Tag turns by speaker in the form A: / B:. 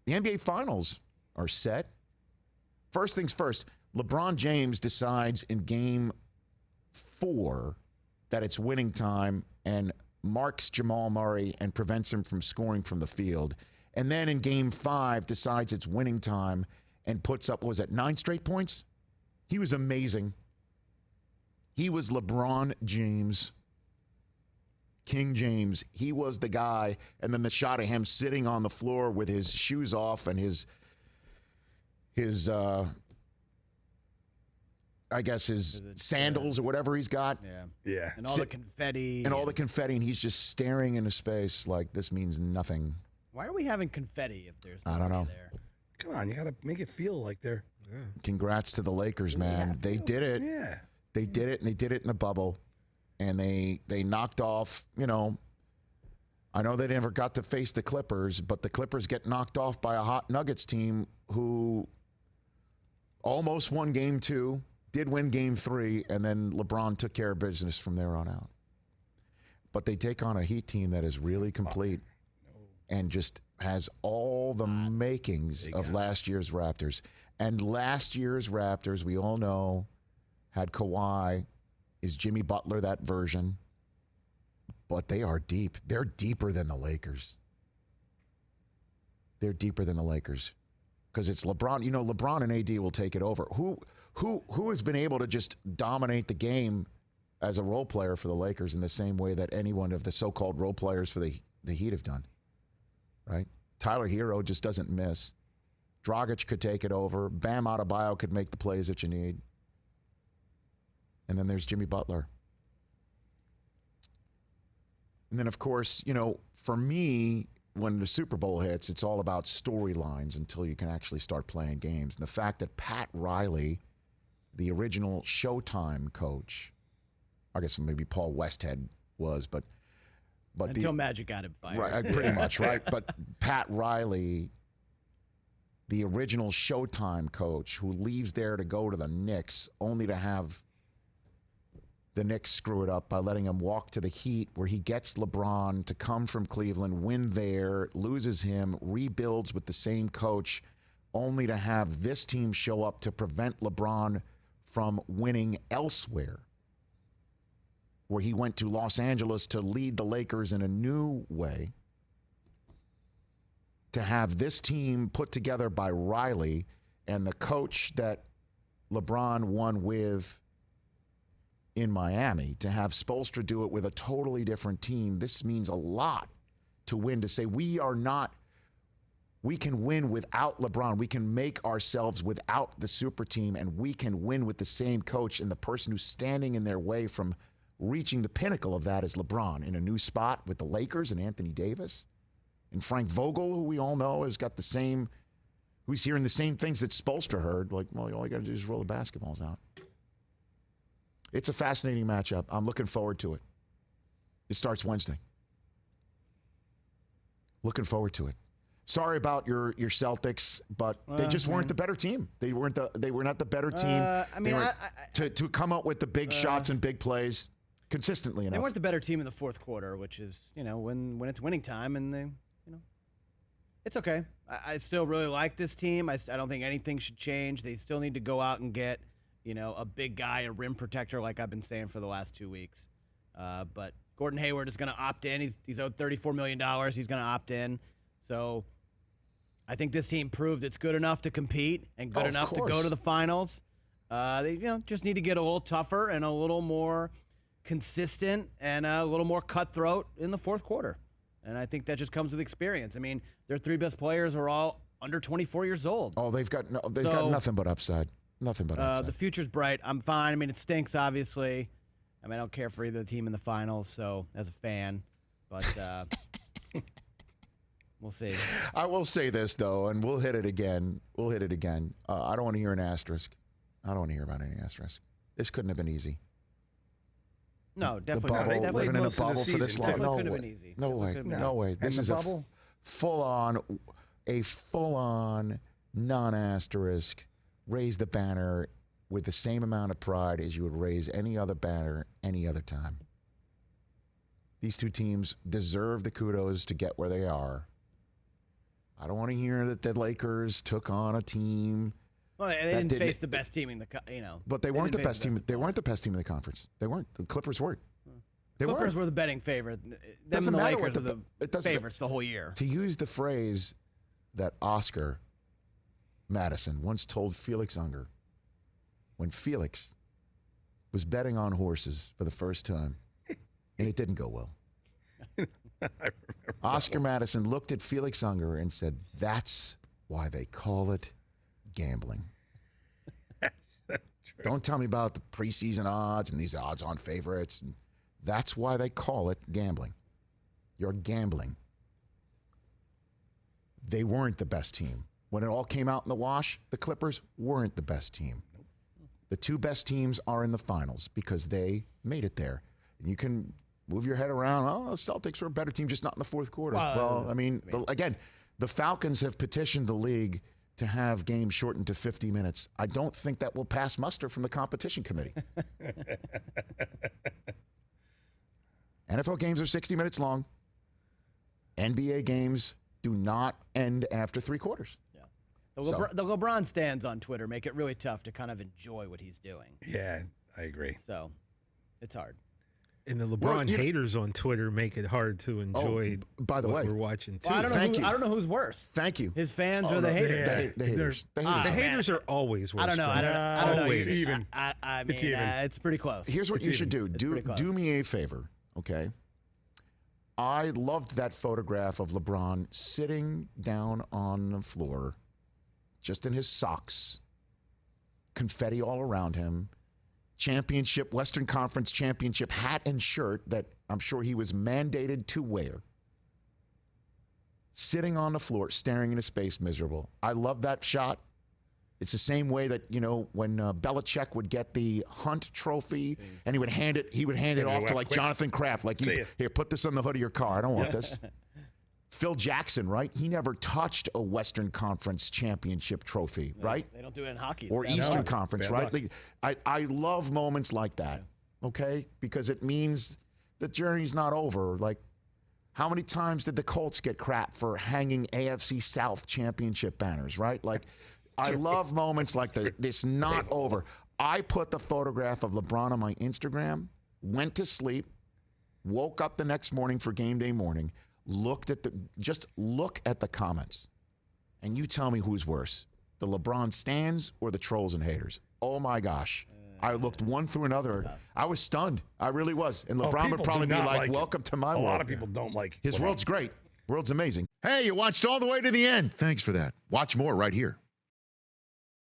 A: The NBA Finals are set. First things first, LeBron James decides in Game 4 that it's winning time and marks Jamal Murray and prevents him from scoring from the field. And then in Game 5 decides it's winning time and puts up, what was it, 9 straight points? He was amazing. He was LeBron James. King James. He was the guy. And then the shot of him sitting on the floor with his shoes off and his I guess his sandals or whatever he's got.
B: Yeah.
C: And all the confetti.
A: And all the confetti, and he's just staring into space like this means nothing.
C: Why are we having confetti if there's
A: I don't know.
C: there?
B: Come on, you got to make it feel like they're...
A: Yeah. Congrats to the Lakers, man. They did it.
B: Yeah.
A: They did it, and they did it in the bubble. And they knocked off, I know they never got to face the Clippers, but the Clippers get knocked off by a hot Nuggets team who almost won Game 2, did win Game 3, and then LeBron took care of business from there on out. But they take on a Heat team that is really complete and just has all the makings of last year's Raptors. And last year's Raptors, we all know, had Kawhi. Is Jimmy Butler that version? But they are deep. They're deeper than the Lakers. They're deeper than the Lakers. Because it's LeBron. LeBron and AD will take it over. Who has been able to just dominate the game as a role player for the Lakers in the same way that any one of the so-called role players for the Heat have done? Right? Tyler Hero just doesn't miss. Dragic could take it over. Bam Adebayo could make the plays that you need. And then there's Jimmy Butler. And then, of course, for me, when the Super Bowl hits, it's all about storylines until you can actually start playing games. And the fact that Pat Riley, the original Showtime coach, I guess maybe Paul Westhead was, but
C: until Magic got him fired.
A: Right, pretty much, right? But Pat Riley, the original Showtime coach who leaves there to go to the Knicks only to have the Knicks screw it up by letting him walk to the Heat, where he gets LeBron to come from Cleveland, win there, loses him, rebuilds with the same coach, only to have this team show up to prevent LeBron from winning elsewhere, where he went to Los Angeles to lead the Lakers in a new way. To have this team put together by Riley and the coach that LeBron won with in Miami, to have Spoelstra do it with a totally different team, this means a lot to win, to say we can win without LeBron. We can make ourselves without the super team, and we can win with the same coach, and the person who's standing in their way from reaching the pinnacle of that is LeBron in a new spot with the Lakers and Anthony Davis and Frank Vogel, who we all know has got the same, who's hearing the same things that Spoelstra heard, like, well, all you got to do is roll the basketballs out. It's a fascinating matchup. I'm looking forward to it. It starts Wednesday. Looking forward to it. Sorry about your Celtics, but they just weren't the better team. They were not the better team. To come up with the big shots and big plays consistently enough.
C: They weren't the better team in the fourth quarter, which is when it's winning time, and they it's okay. I still really like this team. I don't think anything should change. They still need to go out and get a big guy, a rim protector, like I've been saying for the last 2 weeks. But Gordon Hayward is going to opt in. He's owed $34 million. He's going to opt in. So I think this team proved it's good enough to compete and good enough to go to the finals. They just need to get a little tougher and a little more consistent and a little more cutthroat in the fourth quarter. And I think that just comes with experience. I mean, their 3 best players are all under 24 years old.
A: Oh, they've got nothing but upside. Nothing but upside.
C: The future's bright. I'm fine. I mean, it stinks, obviously. I don't care for either team in the finals, so as a fan. But we'll see.
A: I will say this, though, and we'll hit it again. I don't want to hear an asterisk. I don't want to hear about any asterisk. This couldn't have been easy.
C: No, definitely not.
A: Living in a bubble for this long.
C: Definitely could have been easy.
A: No way. This is a full-on non-asterisk. Raise the banner with the same amount of pride as you would raise any other banner any other time. These two teams deserve the kudos to get where they are. I don't want to hear that the Lakers took on a team.
C: Well, they didn't face the best team in the
A: But they weren't the best team. They weren't the best team in the conference. They weren't. The Clippers weren't.
C: Clippers were the betting favorite. Them
A: Doesn't
C: and the
A: matter
C: Lakers
A: what
C: were the favorites the whole year.
A: To use the phrase that Oscar Madison once told Felix Unger when Felix was betting on horses for the first time, and it didn't go well. Oscar Madison looked at Felix Unger and said, "That's why they call it gambling." Don't tell me about the preseason odds and these odds-on favorites. That's why they call it gambling. You're gambling. They weren't the best team. When it all came out in the wash, the Clippers weren't the best team. The two best teams are in the finals because they made it there. And you can move your head around, the Celtics were a better team, just not in the fourth quarter. Again, the Falcons have petitioned the league to have games shortened to 50 minutes. I don't think that will pass muster from the competition committee. NFL games are 60 minutes long. NBA games do not end after three quarters.
C: Yeah. The LeBron stands on Twitter make it really tough to kind of enjoy what he's doing.
B: Yeah, I agree.
C: So it's hard.
D: And the LeBron haters on Twitter make it hard to enjoy
A: by the way,
D: we're watching too.
C: Well, I don't know who's worse.
A: Thank you.
C: His fans or the haters?
A: The haters. The
D: haters are always worse.
C: I don't know. I don't know.
B: It's even.
C: I mean,
B: It's even.
C: It's pretty close.
A: Here's what you should do.
C: Do
A: me a favor, okay? I loved that photograph of LeBron sitting down on the floor, just in his socks, confetti all around him, Western Conference championship hat and shirt that I'm sure he was mandated to wear, sitting on the floor, staring into space, miserable. I love that shot. It's the same way that, when Belichick would get the Hunt Trophy and he would hand it off to like Jonathan Kraft, like, here, put this on the hood of your car. I don't want this. Phil Jackson, right? He never touched a Western Conference championship trophy, right?
C: They don't do it in hockey.
A: Or Eastern Conference, right? I love moments like that, okay? Because it means the journey's not over. Like, how many times did the Colts get crap for hanging AFC South championship banners, right? Like, I love moments like this not over. I put the photograph of LeBron on my Instagram, went to sleep, woke up the next morning for game day morning, look at the comments, and you tell me who's worse, the LeBron stans or the trolls and haters. Oh my gosh. I looked one through another. I was stunned. I really was. And LeBron would probably be like, welcome to my world.
B: A lot of people don't like
A: his world's great. World's amazing. Hey, you watched all the way to the end. Thanks for that. Watch more right here.